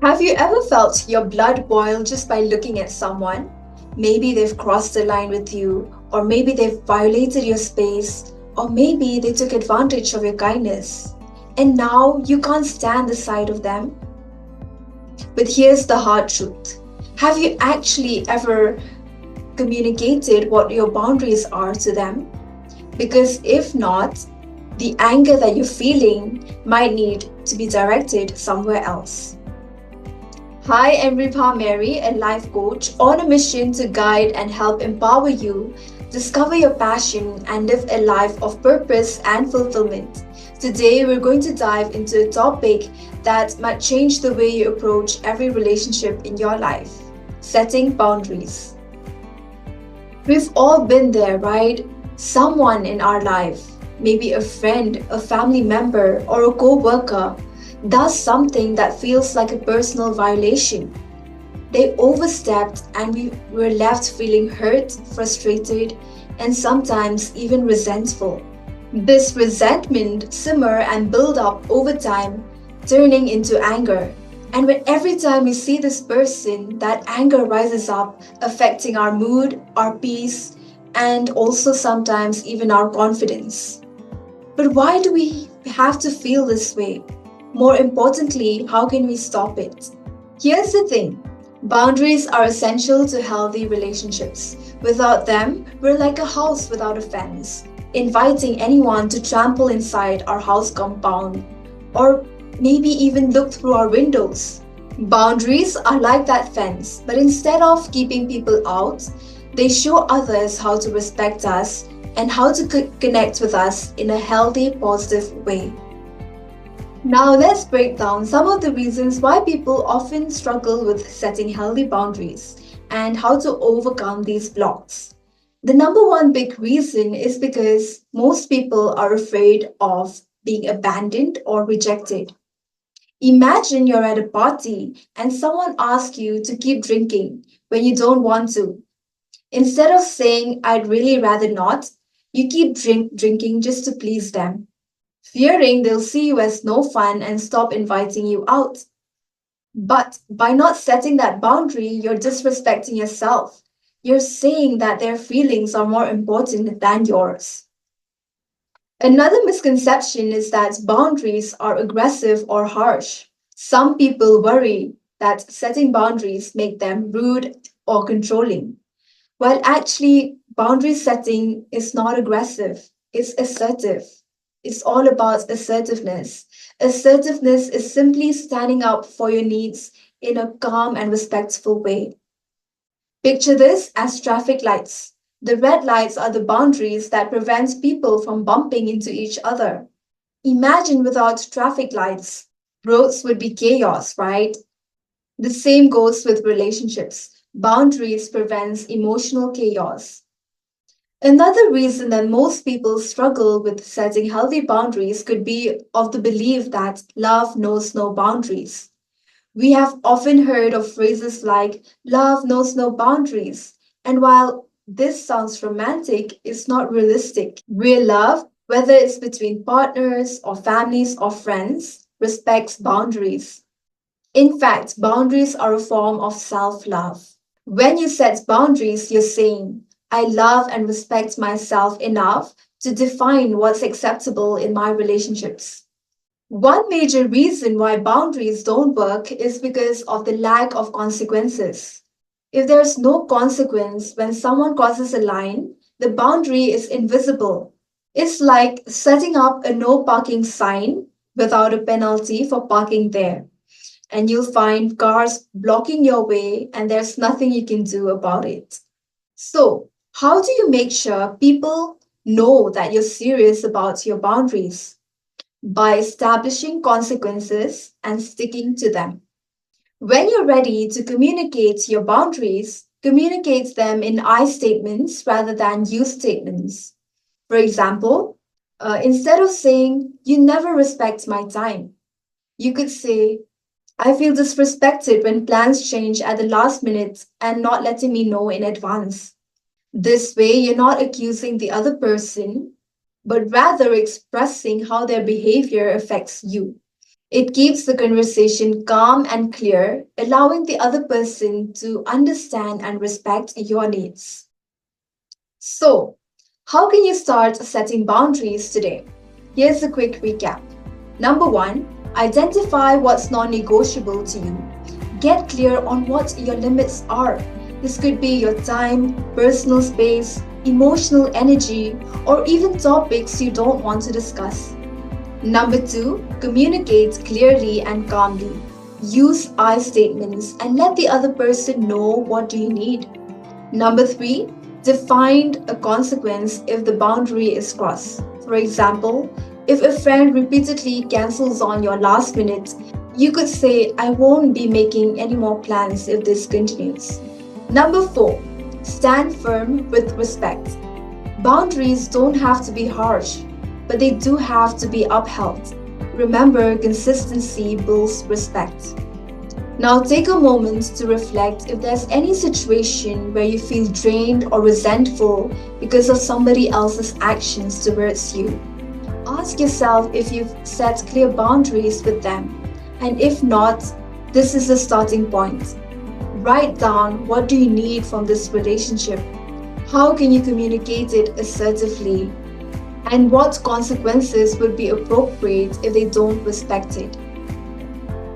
Have you ever felt your blood boil just by looking at someone? Maybe they've crossed the line with you, or maybe they've violated your space, or maybe they took advantage of your kindness. And now you can't stand the sight of them. But here's the hard truth. Have you actually ever communicated what your boundaries are to them? Because if not, the anger that you're feeling might need to be directed somewhere else. Hi, I'm Ripa Mary, a life coach on a mission to guide and help empower you discover your passion and live a life of purpose and fulfillment. Today, we're going to dive into a topic that might change the way you approach every relationship in your life: setting boundaries. We've all been there, right? Someone in our life, maybe a friend, a family member, or a co worker, does something that feels like a personal violation. They overstepped, and we were left feeling hurt, frustrated, and sometimes even resentful. This resentment simmer and build up over time, turning into anger. And when every time we see this person, that anger rises up, affecting our mood, our peace, and also sometimes even our confidence. But why do we have to feel this way? More importantly, how can we stop it? Here's the thing: boundaries are essential to healthy relationships. Without them, we're like a house without a fence, inviting anyone to trample inside our house compound or maybe even look through our windows. Boundaries are like that fence, but instead of keeping people out, they show others how to respect us and how to connect with us in a healthy, positive way. Now, let's break down some of the reasons why people often struggle with setting healthy boundaries and how to overcome these blocks. The number one big reason is because most people are afraid of being abandoned or rejected. Imagine you're at a party and someone asks you to keep drinking when you don't want to. Instead of saying, "I'd really rather not," you keep drinking just to please them, fearing they'll see you as no fun and stop inviting you out. But by not setting that boundary, you're disrespecting yourself. You're saying that their feelings are more important than yours. Another misconception is that boundaries are aggressive or harsh. Some people worry that setting boundaries make them rude or controlling. While actually, boundary setting is not aggressive, it's assertive. It's all about assertiveness. Assertiveness is simply standing up for your needs in a calm and respectful way. Picture this as traffic lights. The red lights are the boundaries that prevent people from bumping into each other. Imagine without traffic lights, roads would be chaos, right? The same goes with relationships. Boundaries prevents emotional chaos. Another reason that most people struggle with setting healthy boundaries could be of the belief that love knows no boundaries. We have often heard of phrases like "love knows no boundaries," and while this sounds romantic, it's not realistic. Real love, whether it's between partners or families or friends, respects boundaries. In fact, boundaries are a form of self love. When you set boundaries, you're saying, "I love and respect myself enough to define what's acceptable in my relationships." One major reason why boundaries don't work is because of the lack of consequences. If there's no consequence when someone crosses a line, the boundary is invisible. It's like setting up a no parking sign without a penalty for parking there, and you'll find cars blocking your way, and there's nothing you can do about it. So, how do you make sure people know that you're serious about your boundaries? By establishing consequences and sticking to them. When you're ready to communicate your boundaries, communicate them in I statements rather than you statements. For example, instead of saying, "You never respect my time," you could say, "I feel disrespected when plans change at the last minute and not letting me know in advance." This way, you're not accusing the other person, but rather expressing how their behavior affects you. It keeps the conversation calm and clear, allowing the other person to understand and respect your needs. So, how can you start setting boundaries today? Here's a quick recap. Number one, identify what's non negotiable to you. Get clear on what your limits are. This could be your time, personal space, emotional energy, or even topics you don't want to discuss. Number two, communicate clearly and calmly. Use I statements and let the other person know what do you need. Number three, define a consequence if the boundary is crossed. For example, if a friend repeatedly cancels on your last minute, you could say, I won't be making any more plans if this continues. Number four, stand firm with respect. Boundaries don't have to be harsh, but they do have to be upheld. Remember, consistency builds respect. Now take a moment to reflect if there's any situation where you feel drained or resentful because of somebody else's actions towards you. Ask yourself if you've set clear boundaries with them, and if not, this is the starting point. Write down what do you need from this relationship? How can you communicate it assertively? And what consequences would be appropriate if they don't respect it?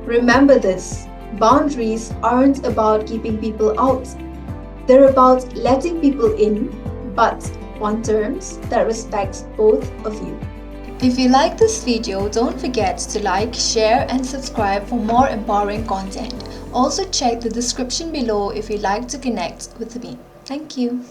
Remember this. Boundaries aren't about keeping people out. They're about letting people in, but on terms that respect both of you. If you like this video, don't forget to like, share and subscribe for more empowering content. Also check the description below if you'd like to connect with me. Thank you.